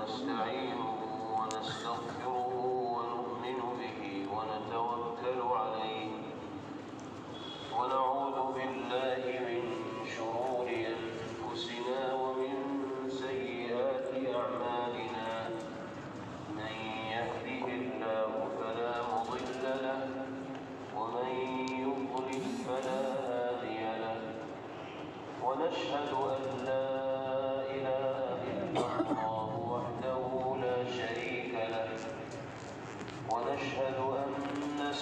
ونستعينه ونستغفره ونؤمن به ونتوكل عليه ونعوذ بالله من شرور أنفسنا ومن سيئات أعمالنا من يهده الله فلا مضل له ومن يضلل فلا هادي له ونشهد أن لا إله إلا الله وحده لا شريك له ونشهد أن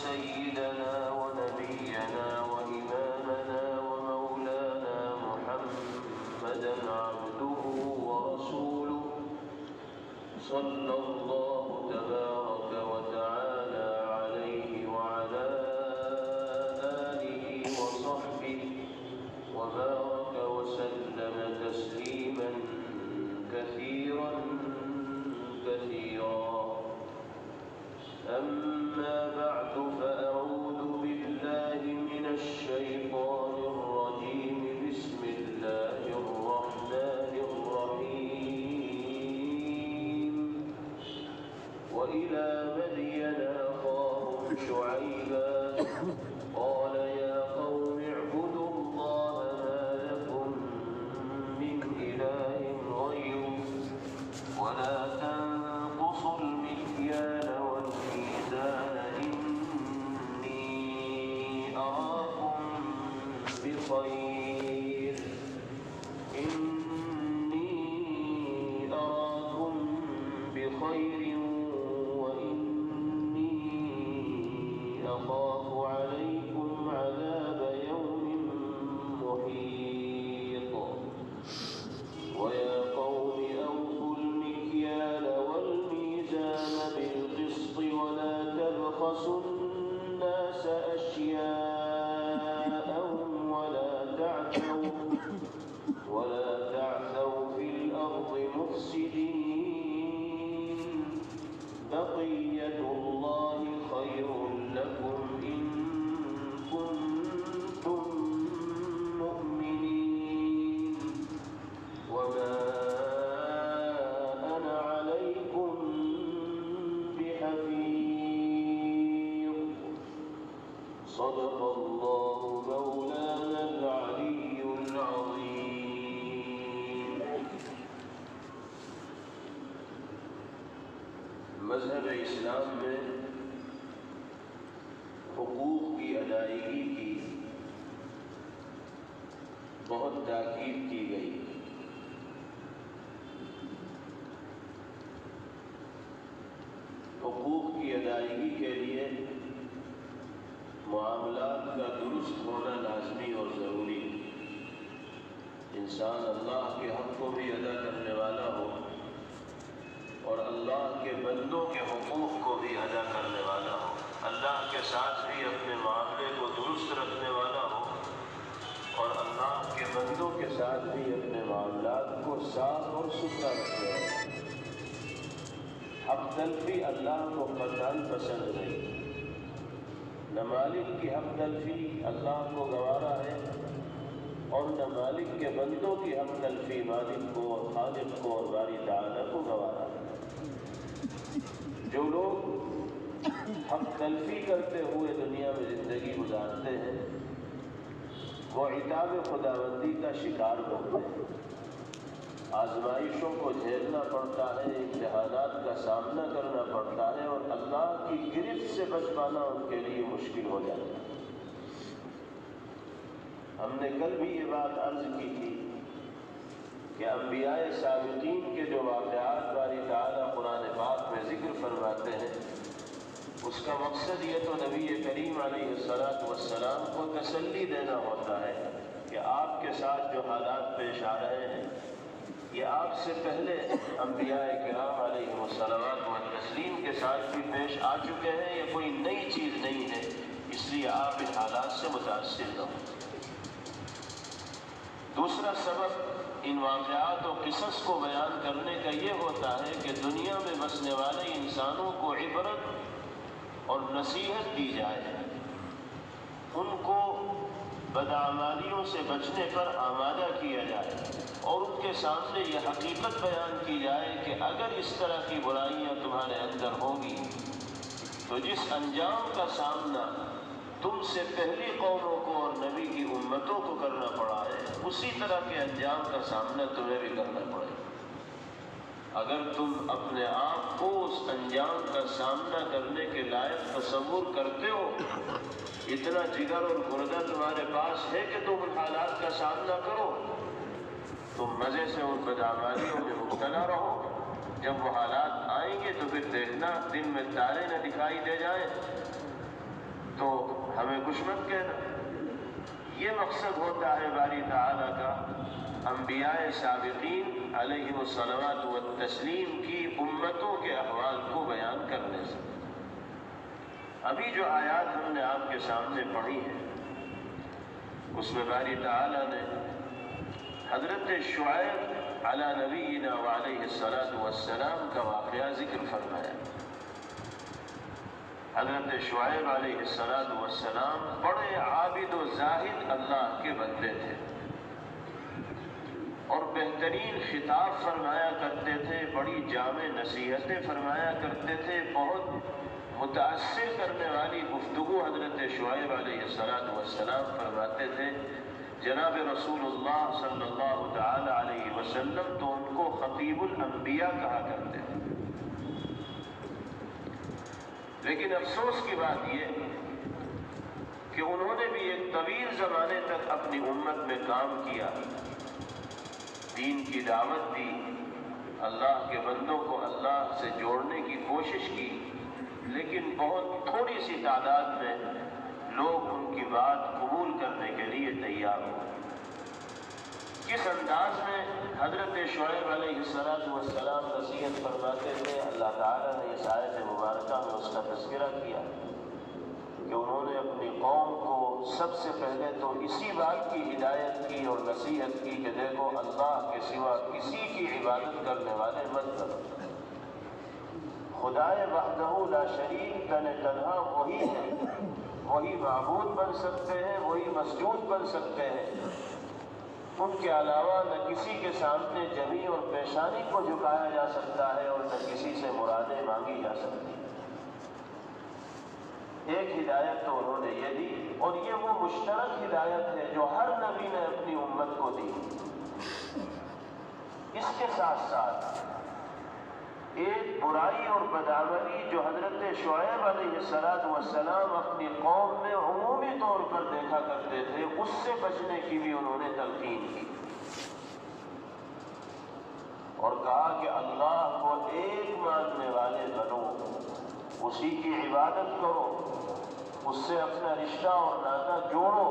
سيدنا ونبينا وإمامنا ومولانا محمدا عبده ورسوله صلى الله تبارك وتعالى عليه وعلى آله وصحبه وبارك وسلم تسليما كثيرا كثيرا. أما بعد فأعوذ بالله من الشيطان الرجيم. بسم الله الرحمن الرحيم. وإلى مدين أخاهم شعيبا قال يا قوم اعبدوا الله ما لكم من إله غيره ولا تنقصوا المكيال والميزان إني أراكم بخير وإني أخاف عليكم عذاب يوم محيط. ويا قوم أوفوا المكيال والميزان بالقسط ولا تبخسوا الناس أشياءهم ولا تعثوا في الأرض مفسدين. بقية الله خير لكم إن كنتم مؤمنين وما أنا عليكم بحفيظ. صدق الله مولانا العلي العظيم. مذہب اسلام میں حقوق کی ادائیگی کی بہت تاکید کی گئی. حقوق کی ادائیگی کے لیے معاملات کا درست ہونا لازمی اور ضروری. انسان اللہ کے حق کو بھی ادا کرنے والا ہو اور اللہ کے بندوں کے حقوق کو بھی ادا کرنے والا ہو. اللہ کے ساتھ بھی اپنے معاملے کو درست رکھنے والا ہو اور اللہ کے بندوں کے ساتھ بھی اپنے معاملات کو صاف اور ستھرا رکھنے والا. حق تلفی اللہ کو قطعاً پسند نہیں. نہ مالک کی حق تلفی اللہ کو گوارا ہے اور نہ مالک کے بندوں کی حق تلفی مالک کو اور خالق کو اور باری تعالیٰ کو گوارا ہے. جو لوگ حق تلفی کرتے ہوئے دنیا میں زندگی گزارتے ہیں وہ عتاب خداوندی کا شکار ہوتے ہیں. آزمائشوں کو جھیلنا پڑتا ہے، امتحانات کا سامنا کرنا پڑتا ہے اور اللہ کی گرفت سے بچ پانا ان کے لیے مشکل ہو جاتا ہے. ہم نے کل بھی یہ بات عرض کی تھی کہ انبیاء سابقین کے جو واقعات باری تعالیٰ قرآن پاک میں ذکر فرماتے ہیں اس کا مقصد یہ تو نبی کریم علیہ السلام کو تسلی دینا ہوتا ہے کہ آپ کے ساتھ جو حالات پیش آ رہے ہیں یہ آپ سے پہلے انبیاء کرام علیہ الصلوات والتسلیم کے ساتھ بھی پیش آ چکے ہیں. یہ کوئی نئی چیز نہیں ہے، اس لیے آپ ان حالات سے متاثر نہ ہوں. دوسرا سبب ان واقعات و قصص کو بیان کرنے کا یہ ہوتا ہے کہ دنیا میں بسنے والے انسانوں کو عبرت اور نصیحت دی جائے، ان کو بدعمالیوں سے بچنے پر آمادہ کیا جائے اور ان کے سامنے یہ حقیقت بیان کی جائے کہ اگر اس طرح کی برائیاں تمہارے اندر ہوں گی تو جس انجام کا سامنا تم سے پہلی قوموں کو اور نبی کی امتوں کو کرنا پڑا ہے اسی طرح کے انجام کا سامنا تمہیں بھی کرنا پڑے گا۔ اگر تم اپنے آپ کو اس انجام کا سامنا کرنے کے لائق تصور کرتے ہو، اتنا جگر اور گردہ تمہارے پاس ہے کہ تم ان حالات کا سامنا کرو، تم مزے سے ان بدعمالیوں میں مبتلا رہو، جب وہ حالات آئیں گے تو پھر دیکھنا دن میں تارے نہ دکھائی دے جائیں تو ہمیں کچھ مت کہنا۔ یہ مقصد ہوتا ہے باری تعالیٰ کا انبیاء سابقین علیہم الصلوات والتسلیم کی امتوں کے احوال کو بیان کرنے سے۔ ابھی جو آیات ہم نے آپ کے سامنے پڑھی ہیں اس میں باری تعالیٰ نے حضرت شعیب علی نبینا وعلیہ الصلاۃ والسلام کا واقعہ ذکر فرمایا۔ حضرت شعیب علیہ الصلاۃ والسلام بڑے عابد و زاہد اللہ کے بندے تھے اور بہترین خطاب فرمایا کرتے تھے، بڑی جامع نصیحتیں فرمایا کرتے تھے، بہت متاثر کرنے والی گفتگو حضرت شعیب علیہ الصلاۃ والسلام فرماتے تھے۔ جناب رسول اللہ صلی اللہ تعالی علیہ وسلم تو ان کو خطیب الانبیاء کہا کرتے تھے۔ لیکن افسوس کی بات یہ کہ انہوں نے بھی ایک طویل زمانے تک اپنی امت میں کام کیا، دین کی دعوت دی، اللہ کے بندوں کو اللہ سے جوڑنے کی کوشش کی، لیکن بہت تھوڑی سی تعداد میں لوگ ان کی بات قبول کرنے کے لیے تیار ہوئے۔ کس انداز میں حضرت شعیب علیہ الصلاۃ والسلام نصیحت فرماتے تھے، اللہ تعالیٰ نے اس آیت مبارکہ میں اس کا تذکرہ کیا کہ انہوں نے اپنی قوم کو سب سے پہلے تو اسی بات کی ہدایت کی اور نصیحت کی کہ دیکھو اللہ کے سوا کسی کی عبادت کرنے والے مت بنو، خدائے وحدہ لا شریک تنہا وہی ہے، وہی معبود بن سکتے ہیں، وہی مسجود بن سکتے ہیں، ان کے علاوہ نہ کسی کے سامنے جبین اور پیشانی کو جھکایا جا سکتا ہے اور نہ کسی سے مرادیں مانگی جا سکتی۔ ایک ہدایت تو انہوں نے یہ دی، اور یہ وہ مشترک ہدایت ہے جو ہر نبی نے اپنی امت کو دی۔ اس کے ساتھ ساتھ ایک برائی اور بدعملی جو حضرت شعیب علیہ السلام اپنی قوم میں عمومی طور پر دیکھا کرتے تھے، اس سے بچنے کی بھی انہوں نے تلقین کی اور کہا کہ اللہ کو ایک ماننے والے بنو، اسی کی عبادت کرو، اس سے اپنا رشتہ اور ناطہ جوڑو،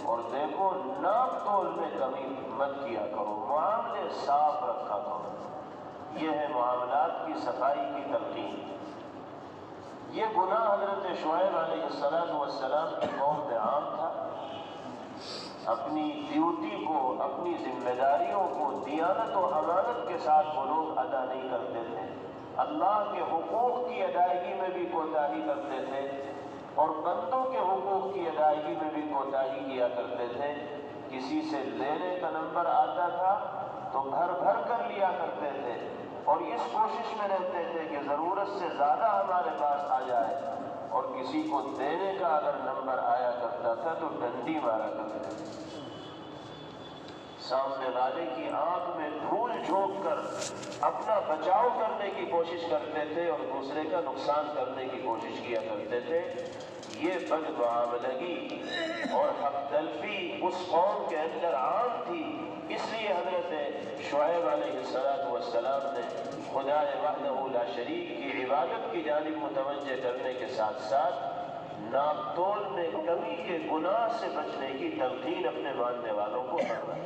اور دیکھو ناپ تول میں کمی مت کیا کرو، معاملے صاف رکھا کرو۔ یہ ہے معاملات کی صفائی کی تلقین۔ یہ گناہ حضرت شعیب علیہ السلام کی قوم میں عام تھا۔ اپنی ڈیوٹی کو، اپنی ذمہ داریوں کو دیانت و امانت کے ساتھ وہ لوگ ادا نہیں کرتے تھے، اللہ کے حقوق کی ادائیگی میں بھی کوتاہی کرتے تھے اور بندوں کے حقوق کی ادائیگی میں بھی کوتاہی کیا کرتے تھے۔ کسی سے لینے کا نمبر آتا تھا تو بھر بھر کر لیا کرتے تھے اور اس کوشش میں رہتے تھے کہ ضرورت سے زیادہ ہمارے پاس آ جائے، اور کسی کو دینے کا اگر نمبر آیا کرتا تھا تو ڈنڈی مارا کرتے تھے۔ سامنے والے کی آنکھ میں دھول جھونک کر اپنا بچاؤ کرنے کی کوشش کرتے تھے اور دوسرے کا نقصان کرنے کی کوشش کیا کرتے تھے۔ یہ بد معاملگی اور حق تلفی اس قوم کے اندر عام تھی، اس لیے حضرت شعیب علیہ السلام نے خدائے وحدہ لا شریک کی عبادت کی جانب متوجہ کرنے کے ساتھ ساتھ ناپ تول میں کمی کے گناہ سے بچنے کی تلقین اپنے ماننے والوں کو فرمائی۔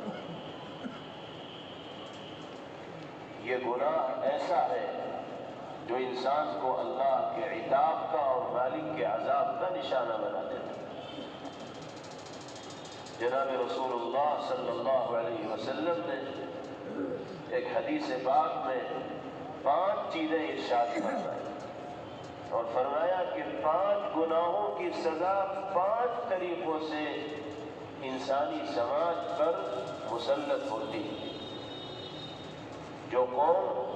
یہ گناہ ایسا ہے جو انسان کو اللہ کے عتاب کا اور مالک کے عذاب کا نشانہ بنا دیتا ہے۔ جناب رسول اللہ صلی اللہ علیہ وسلم نے ایک حدیث پاک میں 5 چیزیں ارشاد فرمائی اور فرمایا کہ 5 گناہوں کی سزا 5 طریقوں سے انسانی سماج پر مسلط ہوتی ہے۔ جو قوم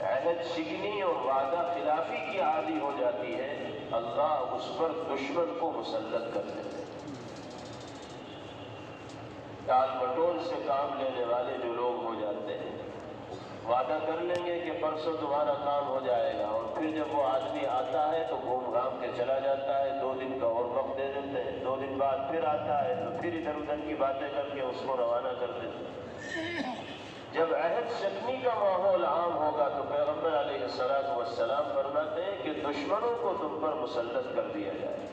عہد شکنی اور وعدہ خلافی کی عادی ہو جاتی ہے، اللہ اس پر دشمن کو مسلط کر دیتے ہیں۔ ٹال مٹول سے کام لینے والے جو لوگ ہو جاتے ہیں، وعدہ کر لیں گے کہ پرسوں تمہارا کام ہو جائے گا، اور پھر جب وہ آدمی آتا ہے تو گھوم گھام کے چلا جاتا ہے، 2 دن کا اور وقت دے دیتے ہیں، 2 دن بعد پھر آتا ہے تو پھر ادھر ادھر کی باتیں کر کے اس کو روانہ کر دیتے ہیں۔ جب عہد شکنی کا ماحول عام ہوگا تو پیغمبر علیہ السلام فرماتے ہیں کہ دشمنوں کو تم پر مسلط کر دیا جائے۔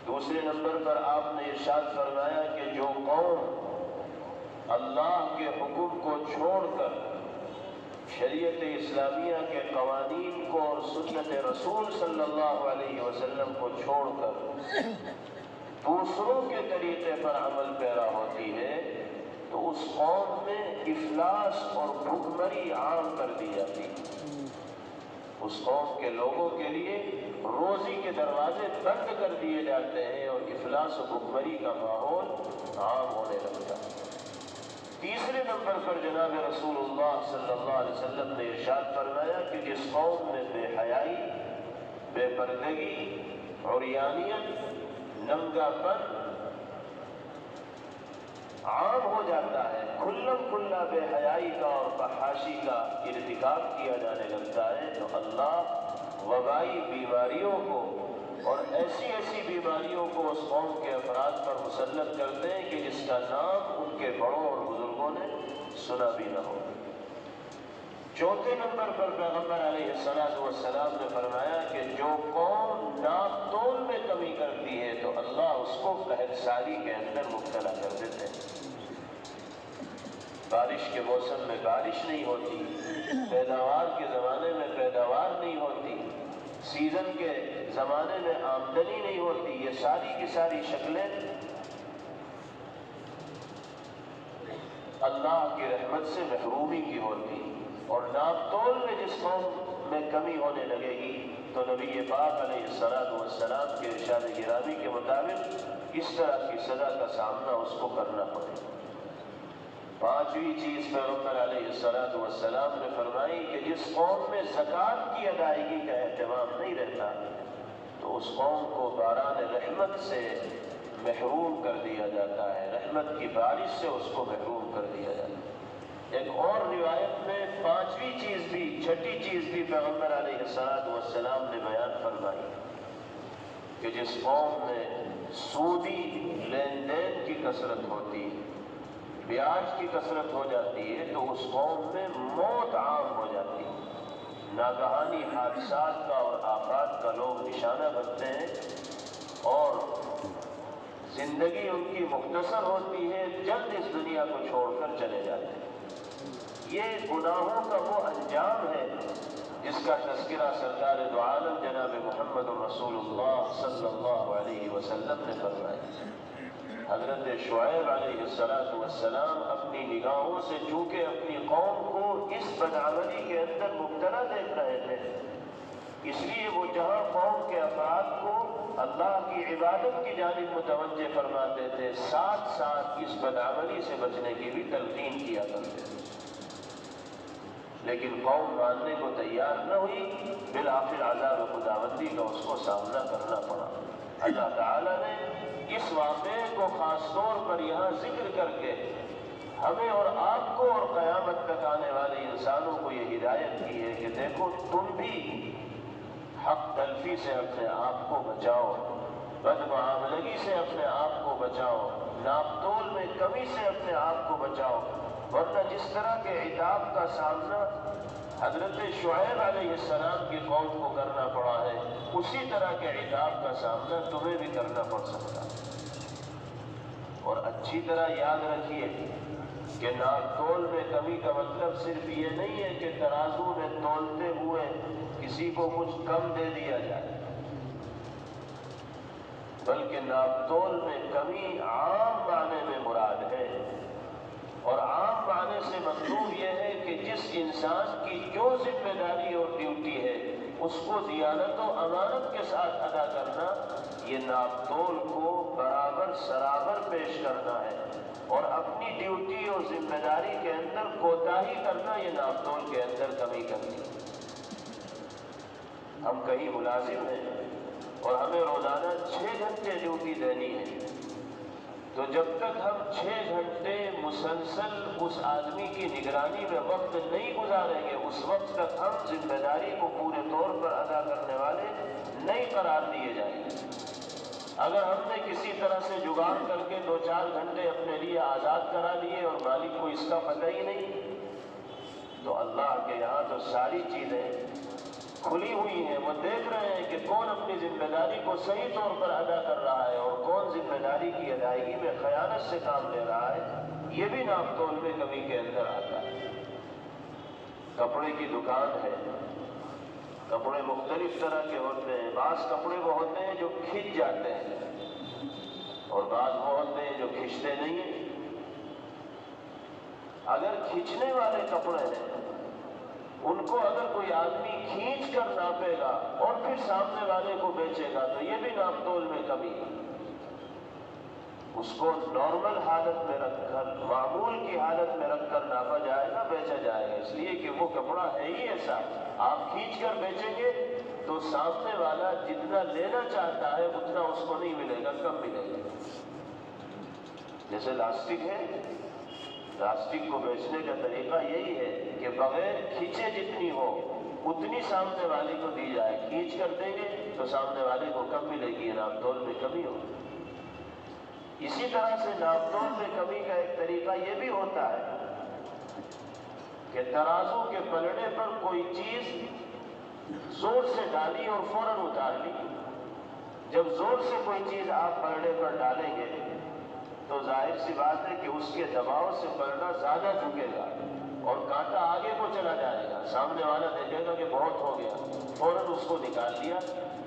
دوسرے نمبر پر آپ نے ارشاد فرمایا کہ جو قوم اللہ کے حکم کو چھوڑ کر شریعت اسلامیہ کے قوانین کو اور سنت رسول صلی اللہ علیہ وسلم کو چھوڑ کر دوسروں کے طریقے پر عمل پیرا ہوتی ہے تو اس قوم میں افلاس اور بھوکمری عام کر دی جاتی ہے۔ اس قوم کے لوگوں کے لیے روزی کے دروازے بند کر دیے جاتے ہیں اور افلاس و بھوکمری کا ماحول عام ہونے لگتا ہے۔ تیسرے نمبر پر جناب رسول اللہ صلی اللہ علیہ وسلم نے ارشاد فرمایا کہ جس قوم میں بے حیائی، بے پردگی، عریانیت، ننگا پن عام ہو جاتا ہے، کھلم کھلا بے حیائی کا اور فحاشی کا ارتکاب کیا جانے لگتا ہے، تو اللہ وبائی بیماریوں کو اور ایسی بیماریوں کو اس قوم کے افراد پر مسلط کرتے ہیں کہ جس کا نام ان کے بڑوں اور بزرگوں نے سنا بھی نہ ہو۔ چوتھے نمبر پر پیغمبر علیہ السلام نے فرمایا کہ جو قوم ناپ تول میں کمی کرتی ہے تو اللہ اس کو قحط سالی کے اندر مبتلا کر دیتے ہیں۔ بارش کے موسم میں بارش نہیں ہوتی، پیداوار کے زمانے میں پیداوار نہیں ہوتی، سیزن کے زمانے میں آمدنی نہیں ہوتی، یہ ساری کی ساری شکلیں اللہ کی رحمت سے محرومی کی ہوتی۔ اور ناپ تول میں جس قوم میں کمی ہونے لگے گی تو نبی پاک علیہ السلام کے ارشاد گرامی کے مطابق اس طرح کی سزا کا سامنا اس کو کرنا پڑے گا۔ پانچویں چیز پیغمبر علیہ السلام نے فرمائی کہ جس قوم میں زکوٰۃ کی ادائیگی کا اہتمام نہیں رہتا تو اس قوم کو باران رحمت سے محروم کر دیا جاتا ہے، رحمت کی بارش سے اس کو محروم کر دیا جاتا ہے۔ ایک اور روایت میں پانچویں چیز بھی، چھٹی چیز بھی پیغمبر علیہ السلام نے بیان فرمائی کہ جس قوم میں سودی لین دین کی کثرت ہوتی ہے، بیاج کی کثرت ہو جاتی ہے تو اس قوم میں موت عام ہو جاتی ہے، ناگہانی حادثات کا اور آفات کا لوگ نشانہ بنتے ہیں اور زندگی ان کی مختصر ہوتی ہے، جلد اس دنیا کو چھوڑ کر چلے جاتے ہیں۔ یہ گناہوں کا وہ انجام ہے جس کا تذکرہ سرکار دو عالم جناب محمد رسول اللہ صلی اللہ علیہ وسلم نے فرمایا۔ حضرت شعیب علیہ السلام اپنی نگاہوں سے چونکہ اپنی قوم کو اس بدعملی کے اندر مبتلا دیکھ رہے تھے، اس لیے وہ جہاں قوم کے افراد کو اللہ کی عبادت کی جانب متوجہ فرماتے تھے، ساتھ ساتھ اس بدعملی سے بچنے کی بھی تلقین کیا کرتے تھے، لیکن قوم ماننے کو تیار نہ ہوئی، بالآخر عذاب خداوندی کا اس کو سامنا کرنا پڑا۔ اللہ تعالیٰ نے اس واقعے کو خاص طور پر یہاں ذکر کر کے ہمیں اور آپ کو اور قیامت تک آنے والے انسانوں کو یہ ہدایت کی ہے کہ دیکھو تم بھی حق تلفی سے اپنے آپ کو بچاؤ، بدمعاملگی سے اپنے آپ کو بچاؤ، ناپ تول میں کمی سے اپنے آپ کو بچاؤ، ورنہ جس طرح کے عتاب کا سامنا حضرت شعیب علیہ السلام کی قوم کو کرنا پڑا ہے، اسی طرح کے عتاب کا سامنا تمہیں بھی کرنا پڑ سکتا ہے۔ اور اچھی طرح یاد رکھیے کہ ناپ تول میں کمی کا مطلب صرف یہ نہیں ہے کہ ترازو میں تولتے ہوئے کسی کو کچھ کم دے دیا جائے، بلکہ ناپ تول میں کمی عام معنی میں مراد ہے، اور عام معنی سے مطلوب یہ ہے کہ جس انسان کی جو ذمہ داری اور ڈیوٹی ہے اس کو دیانت و امانت کے ساتھ ادا کرنا، یہ ناپ تول کو برابر سرابر پیش کرنا ہے، اور اپنی ڈیوٹی اور ذمہ ذمہ داری کے اندر کوتاہی کرنا یہ ناپ تول کے اندر کمی کرنی ہے۔ ہم کہیں ملازم ہیں اور ہمیں روزانہ 6 گھنٹے ڈیوٹی دینی ہے، تو جب تک ہم 6 گھنٹے مسلسل اس آدمی کی نگرانی میں وقت نہیں گزاریں گے، اس وقت تک ہم ذمہ داری کو پورے طور پر ادا کرنے والے نہیں قرار دیے جائیں گے۔ اگر ہم نے کسی طرح سے جگاڑ کر کے 2-4 گھنٹے اپنے لیے آزاد کرا لیے اور مالک کو اس کا پتہ ہی نہیں، تو اللہ کے یہاں تو ساری چیزیں کھلی ہوئی ہیں، وہ دیکھ رہے ہیں کہ کون اپنی ذمہ داری کو صحیح طور پر ادا کر رہا ہے اور کون ذمہ داری کی ادائیگی میں خیانت سے کام لے رہا ہے۔ یہ بھی ناپ تول میں کمی کے اندر آتا ہے۔ کپڑے کی دکان ہے، کپڑے مختلف طرح کے ہوتے ہیں، بعض کپڑے وہ ہوتے ہیں جو کھنچ جاتے ہیں اور بعض وہ ہوتے ہیں جو کھنچتے نہیں ہیں۔ اگر کھنچنے والے کپڑے ہیں ان کو اگر کوئی آدمی کھینچ کر ناپے گا اور پھر سامنے والے کو بیچے گا تو یہ بھی ناپ تول میں کمی ہے۔ اس کو نارمل حالت میں رکھ کر، معمول کی حالت میں رکھ کر ناپا جائے گا، بیچا جائے گا، اس لیے کہ وہ کپڑا ہے ہی ایسا، آپ کھینچ کر بیچیں گے تو سامنے والا جتنا لینا چاہتا ہے اتنا اس کو نہیں ملے گا، کم ملے گا۔ جیسے لاسٹک ہے، لاسٹک کو بیچنے کا طریقہ یہی ہے کہ بغیر کھینچے جتنی ہو اتنی سامنے والے کو دی جائے، کھینچ کر دیں گے تو سامنے والے کو کم ملے گی، ناپ تول میں کمی ہو۔ اسی طرح سے ناپ تول میں کمی کا ایک طریقہ یہ بھی ہوتا ہے کہ ترازو کے پلڑے پر کوئی چیز زور سے ڈالی اور فوراً اتار لی۔ جب زور سے کوئی چیز آپ پلڑے پر ڈالیں گے تو ظاہر سی بات ہے کہ اس کے دباؤ سے پلڑا زیادہ جھکے گا اور کانٹا آگے کو چلا جائے گا، سامنے والا دیکھے گا کہ بہت ہو گیا، فوراً اس کو نکال لیا۔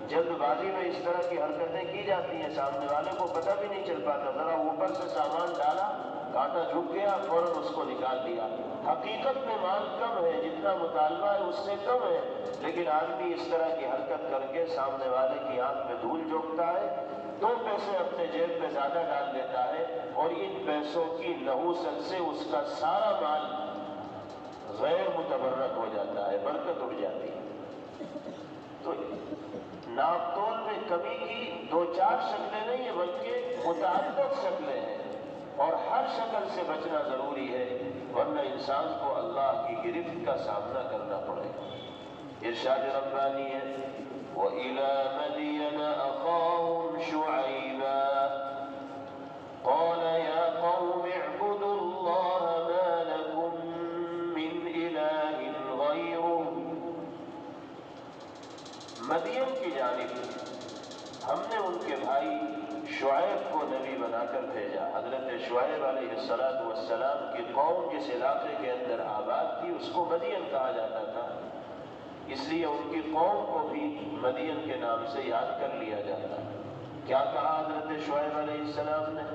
جلد بازی میں اس طرح کی حرکتیں کی جاتی ہیں، سامنے والے کو پتہ بھی نہیں چل پاتا، ذرا اوپر سے سامان ڈالا، کانٹا جھک گیا، فوراً اس کو نکال دیا۔ حقیقت میں مال کم ہے، جتنا مطالبہ ہے اس سے کم ہے، لیکن آدمی اس طرح کی حرکت کر کے سامنے والے کی آنکھ میں دھول جھونکتا ہے، 2 پیسے اپنے جیب میں زیادہ ڈال دیتا ہے اور ان پیسوں کی نحوست سے اس کا سارا مال غیر متبرک ہو جاتا ہے، برکت اٹھ جاتی ہے۔ تو ناپ تول میں کمی کی 2-4 شکلیں نہیں ہیں بلکہ متعدد شکلیں ہیں، اور ہر شکل سے بچنا ضروری ہے، ورنہ انسان کو اللہ کی گرفت کا سامنا کرنا پڑے گا۔ ارشاد ربانی ہے وَإِلَى مَدْيَنَ أَخَاهُمْ شُعَيْبًا قَالَ يَا قَوْمِ اعْبُدُوا اللَّهَ مَا لَكُم مِّنْ إِلَٰهٍ غَيْرُهُ۔ مدین کی جانب ہم نے ان کے بھائی شعیب کو نبی بنا کر بھیجا۔ حضرت شعیب علیہ السلام کی قوم جس علاقے کے اندر آباد تھی اس کو مدین کہا جاتا تھا، اس لیے ان کی قوم کو بھی مدین کے نام سے یاد کر لیا جاتا ہے۔ کیا کہا حضرت شعیب علیہ السلام نے؟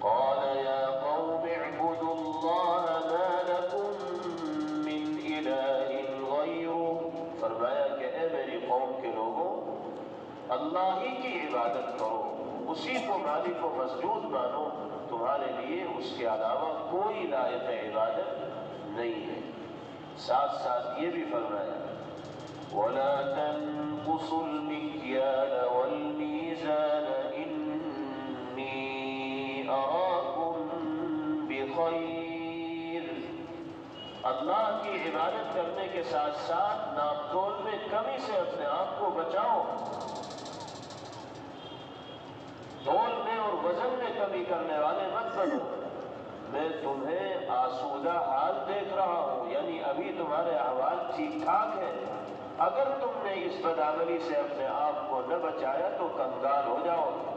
قَالَ يَا قَوْمِ اعْبُدُوا اللَّهَ مَا لَكُم مِّنْ إِلَٰهٍ غَيْرُهُ۔ فرمایا کہ اے میری قوم کے لوگوں، اللہ ہی کی عبادت کرو، اسی کو مالک و مسجود مانو، تمہارے لیے اس کے علاوہ کوئی لائق عبادت نہیں ہے۔ ساتھ ساتھ یہ بھی فرمایا وَلَا تَنقُصُوا الْمِكْيَالَ وَالْمِيزَانَ إِنِّي أَرَاكُمْ بِخَيْرٍ۔ اللہ کی عبادت کرنے کے ساتھ ساتھ ناپ تول میں کمی سے اپنے آپ کو بچاؤ، تول میں اور وزن میں کمی کرنے والے مت بنو۔ میں تمہیں آسودہ حال دیکھ رہا ہوں، یعنی ابھی تمہارے احوال ٹھیک ٹھاک ہے، اگر تم نے اس بدعملی سے اپنے آپ کو نہ بچایا تو کنگال ہو جاؤ گے۔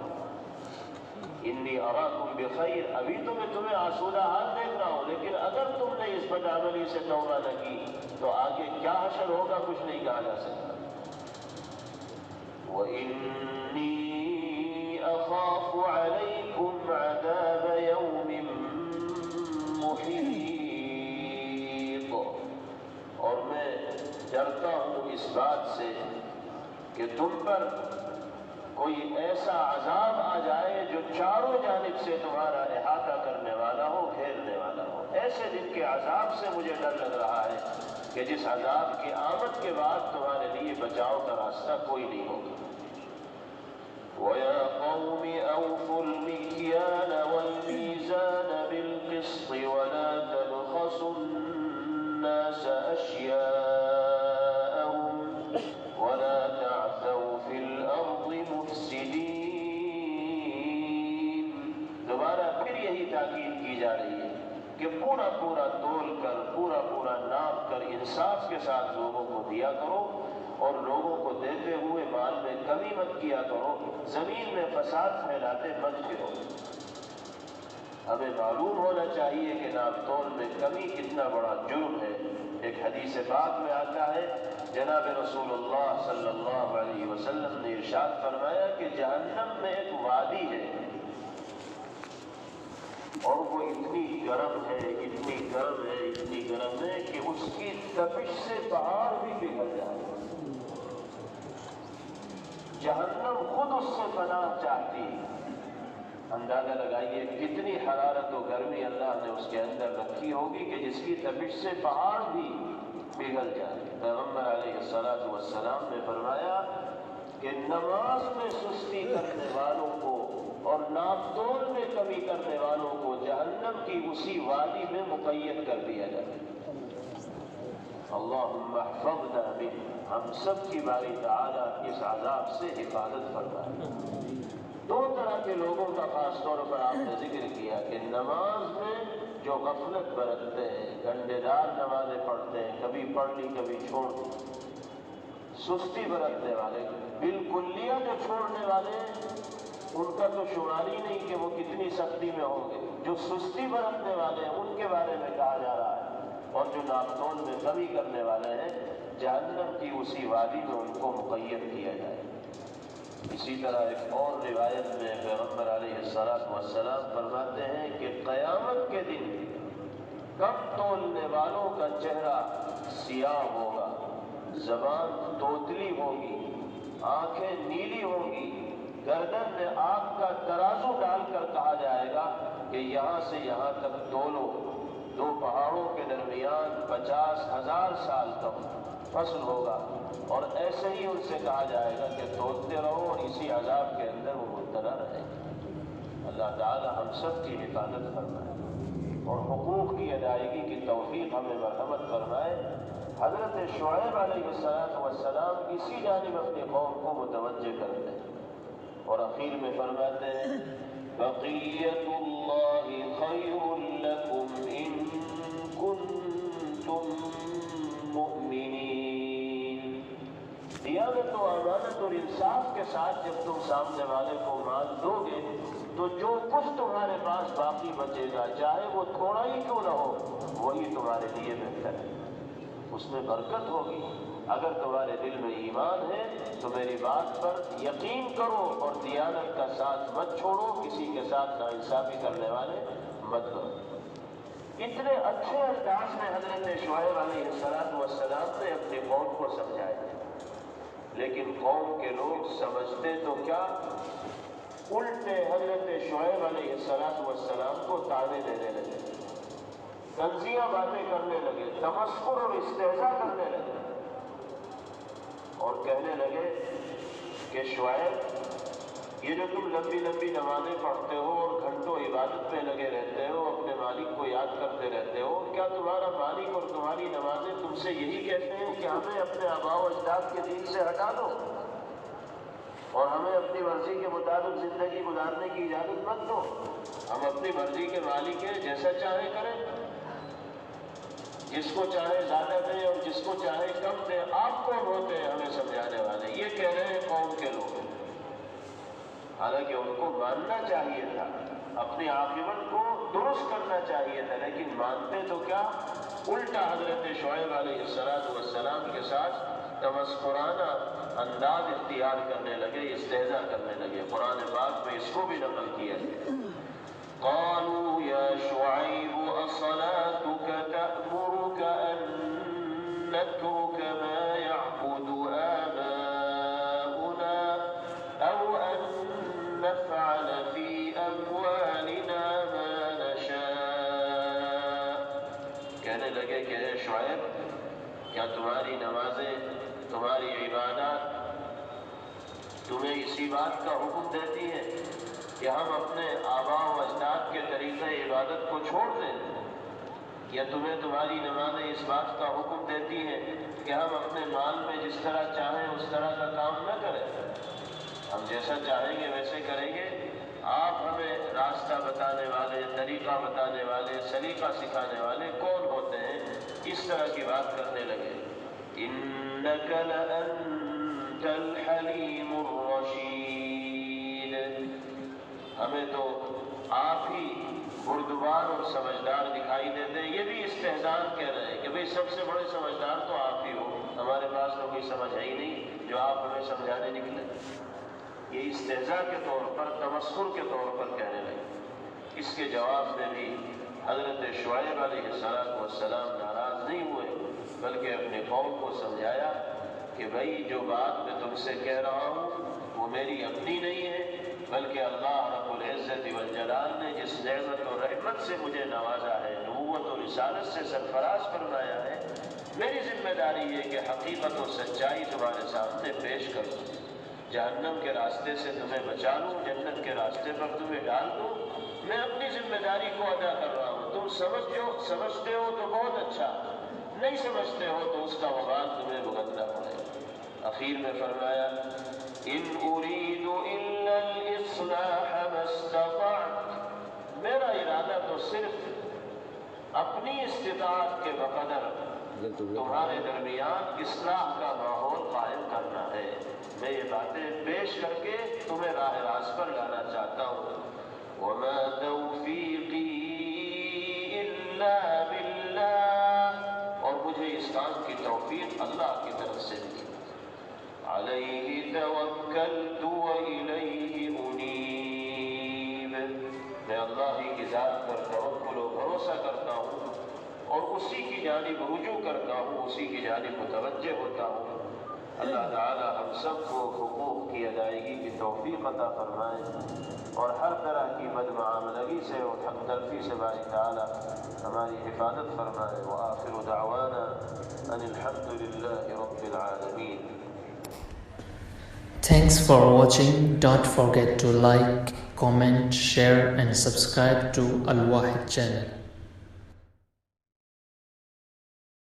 انی اراکم بخیر، ابھی تو میں تمہیں آسودہ حال دیکھ رہا ہوں، لیکن اگر تم نے اس بدعملی سے توبہ نہ کی تو آگے کیا حشر ہوگا کچھ نہیں کہا جا سکتا۔ وَإِنِّي أَخَافُ عَلَيْكُمْ عَذَابَ يَوْمٍ مُحِيطٍ، اور میں ڈرتا ہوں اس بات سے کہ تم پر کوئی ایسا عذاب آ جائے جو چاروں جانب سے تمہارا احاطہ کرنے والا ہو، گھیرنے والا ہو۔ ایسے دن کے عذاب سے مجھے ڈر لگ رہا ہے کہ جس عذاب کی آمد کے بعد تمہارے لیے بچاؤ کا راستہ کوئی نہیں ہوگا۔ وَيَا قَوْمِ أَوْفُوا الْمِكْيَالَ وَالْمِيزَانَ بِالْقِسْطِ وَلَا تَبْخَسُوا النَّاسَ أَشْيَاءَهُمْ وَلَا تَعْثَوْا فِي الْأَرْضِ مُفْسِدِينَ۔ دوبارہ پھر یہی تاکید کی جا رہی ہے کہ پورا پورا تول کر، پورا پورا ناپ کر انصاف کے ساتھ لوگوں کو دیا کرو، اور لوگوں کو دیتے ہوئے مال میں کمی مت کیا کرو، زمین میں فساد پھیلاتے مت پھرو۔ ہمیں معلوم ہونا چاہیے کہ ناپ تول میں کمی کتنا بڑا جرم ہے۔ ایک حدیث پاک میں آتا ہے، جناب رسول اللہ صلی اللہ علیہ وسلم نے ارشاد فرمایا کہ جہنم میں ایک وادی ہے، اور وہ اتنی گرم ہے، اتنی گرم ہے، اتنی گرم ہے کہ اس کی تپش سے پہاڑ بھی پگھل جائے۔ جہنم خود اس سے پناہ چاہتی ہے۔ اندازہ لگائیے کتنی حرارت و گرمی اللہ نے اس کے اندر رکھی ہوگی کہ جس کی تپش سے پہاڑ بھی پگھل جائے۔ پیغمبر علیہ السلام نے فرمایا کہ نماز میں سستی کرنے والوں کو اور ناپ تول میں کمی کرنے والوں کو جہنم کی اسی وادی میں مقید کر دیا جائے۔ اللہم احفظنا منہ، ہم سب کی باری تعالی اس عذاب سے حفاظت فرمائے۔ دو طرح کے لوگوں کا خاص طور پر آپ نے ذکر کیا کہ نماز میں جو غفلت برتتے ہیں، گھنٹے دار نمازیں پڑھتے ہیں، کبھی پڑھ لی کبھی چھوڑ دی، سستی برتنے والے، بالکلیہ جو چھوڑنے والے ان کا تو شمار ہی نہیں کہ وہ کتنی سختی میں ہوں گے۔ جو سستی برتنے والے ہیں ان کے بارے میں کہا جا رہا ہے، اور جو ناپ تول میں کمی کرنے والے ہیں جہنم کی اسی وادی میں ان کو مقید کیا جائے۔ اسی طرح ایک اور روایت میں پیغمبر علیہ السلام فرماتے ہیں کہ قیامت کے دن کم تولنے والوں کا چہرہ سیاہ ہوگا، زبان توتلی ہوگی، آنکھیں نیلی ہوں گی، گردن میں آگ کا ترازو ڈال کر کہا جائے گا کہ یہاں سے یہاں تک تولو، دو پہاڑوں کے درمیان 50,000 سال کا فصل ہوگا، اور ایسے ہی ان سے کہا جائے گا کہ تولتے رہو اور اسی عذاب کے اندر وہ مبتلا رہے۔ اللہ تعالی ہم سب کی حفاظت فرمائے اور حقوق کی ادائیگی کی توفیق ہمیں مرحمت فرمائے۔ حضرت شعیب علیہ السلام اسی جانب اپنی قوم کو متوجہ کرتے ہیں اور اخیر میں فرماتے ہیں بقیت اللہ خیر لکم ان کنتم مؤمنین۔ دیانت و امانت اور انصاف کے ساتھ جب تم سامنے والے کو مال دو گے تو جو کچھ تمہارے پاس باقی بچے گا، چاہے وہ تھوڑا ہی کیوں نہ ہو، وہی تمہارے لیے بہتر ہے، اس میں برکت ہوگی۔ اگر تمہارے دل میں ایمان ہے تو میری بات پر یقین کرو اور دیانت کا ساتھ مت چھوڑو، کسی کے ساتھ ناانصافی کرنے والے مت بنو۔ اتنے اچھے انداز میں حضرت شعیب علیہ السلام نے اپنی قوم کو سمجھایا، لیکن قوم کے لوگ سمجھتے تو کیا، الٹے حضرت شعیب علیہ السلام کو تانے دینے لگے، طنزیہ باتیں کرنے لگے، تمسخر اور استہزاء کرنے لگے، اور کہنے لگے کہ شعیب یہ جو تم لمبی لمبی نمازیں پڑھتے ہو اور گھنٹوں عبادت میں لگے رہتے ہو، اپنے مالک کو یاد کرتے رہتے ہو، کیا تمہارا مالک اور تمہاری نمازیں تم سے یہی کہتے ہیں کہ ہمیں اپنے آباء و اجداد کے دین سے ہٹا دو اور ہمیں اپنی مرضی کے مطابق زندگی گزارنے کی اجازت مت دو، ہم اپنی مرضی کے مالک ہیں، جیسا چاہے کریں، جس کو چاہے زیادہ دیں اور جس کو چاہے کم دیں، آپ کون ہوتے ہیں ہمیں سمجھانے والے؟ یہ کہہ رہے ہیں قوم کے لوگ۔ حالانکہ ان کو ماننا چاہیے تھا، اپنی عاقبت کو درست کرنا چاہیے تھا، لیکن مانتے تو کیا، الٹا حضرت شعیب علیہ السلام کے ساتھ تمسخرانہ انداز اختیار کرنے لگے، استہزاء کرنے لگے۔ قرآن پاک میں اس کو بھی نقل کیا ہے، قالوا یا شعیب اصلاتك تأمرك ان نترك ما يعبد آباؤنا او ان نفعل في اموالنا ما نشاء شعیب کیا تمہاری نمازیں تمہاری عبادات تمہیں اسی بات کا حکم دیتی ہیں کہ ہم اپنے آباء و اجداد کے طریقہ عبادت کو چھوڑ دیں؟ یا تمہیں تمہاری نمازیں اس بات کا حکم دیتی ہیں کہ ہم اپنے مال میں جس طرح چاہیں اس طرح کا کام نہ کریں، ہم جیسا چاہیں گے ویسے کریں گے؟ آپ ہمیں راستہ بتانے والے، طریقہ بتانے والے، سلیقہ سکھانے والے کون ہوتے ہیں؟ اس طرح کی بات کرنے لگے۔ انک لانت الحلیم الرشید، ہمیں تو آپ ہی بردبار اور سمجھدار دکھائی دیتے ہیں۔ یہ بھی استحزان کہہ رہے ہیں کہ بھئی سب سے بڑے سمجھدار تو آپ ہی ہو، ہمارے پاس تو کوئی سمجھ ہے ہی نہیں جو آپ ہمیں سمجھانے نکلے۔ یہ استہزاء کے طور پر، تمسخر کے طور پر کہنے لگے۔ اس کے جواب میں بھی حضرت شعیب علیہ السلام ناراض نہیں ہوئے، بلکہ اپنے قوم کو سمجھایا کہ بھئی جو بات میں تم سے کہہ رہا ہوں وہ میری اپنی نہیں ہے، بلکہ اللہ رب العزت والجلال نے جس نعمت و رحمت سے مجھے نوازا ہے، نبوت و رسالت سے سرفراز فرمایا ہے، میری ذمہ داری یہ کہ حقیقت و سچائی تمہارے سامنے پیش کر دوں، جہنم کے راستے سے تمہیں بچا لوں، جنت کے راستے پر تمہیں ڈال دوں۔ میں اپنی ذمہ داری کو ادا کر رہا ہوں، تم سمجھتے ہو تو بہت اچھا، نہیں سمجھتے ہو تو اس کا وبال تمہیں بھگتنا پڑے گا۔ اخیر میں فرمایا ان اريد الا الاصلاح ما استطعت، میرا ارادہ تو صرف اپنی استطاعت کے بقدر تمہارے درمیان اصلاح کا ماحول قائم کرنا ہے۔ میں یہ باتیں پیش کر کے تمہیں راہ راست پر لانا چاہتا ہوں۔ وما توفیقی الا باللہ، اور مجھے اس کام کی توفیق اللہ کی طرف سے ملی۔ علیہ توکلت وإلیہ انیب، میں اللہ ہی کی ذات پر توکل و بھروسہ کرتا ہوں اور اسی کی جانب رجوع کرتا ہوں، اسی کی جانب متوجہ ہوتا ہوں۔ اللہ تعالی ہم سب کو حقوق کی ادائیگی کی توفیق عطا فرمائے اور ہر طرح کی بدمعاملگی سے اور حق تلفی سے باری تعالی ہماری حفاظت فرمائے۔ وآخر دعوانا ان الحمد للہ رب العالمین۔ Thanks for watching. Don't forget to like, comment, share and subscribe to Al Wahid channel.